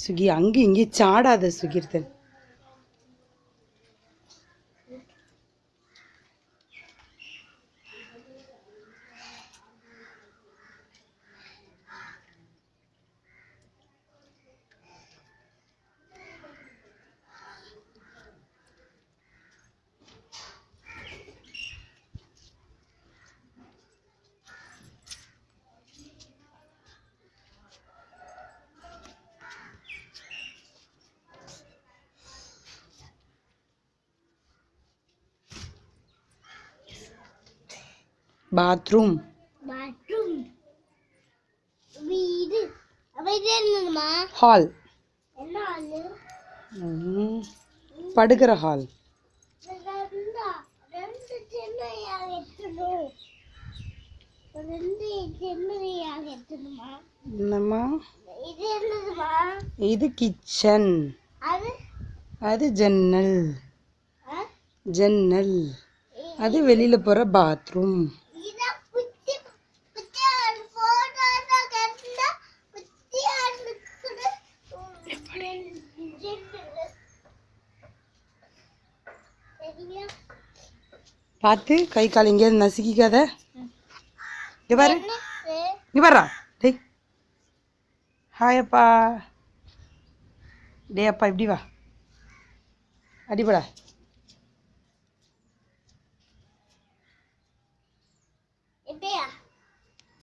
சுகி அங்கே இங்கே சாடாத சுகீர்த்தன். பாத்ரூம் வீடு என்னமா ஹால் என்ன ஆளு படுக்கிற ஹால் ரெண்டு சின்னையாக எத்தணும் ரெண்டு சின்னையாக எத்தணுமா என்னம்மா இது என்னதுமா இது கிச்சன் அது அது ஜன்னல் ஜன்னல் அது வெளியில போற பாத்ரூம் பார்த்து கை கால் எங்கேயாவது நசுக்கிக்காத. இங்க பாரு இங்க பாரா டேய் ஹாய் அப்பா டே அப்பா இப்படி வா அடிபடா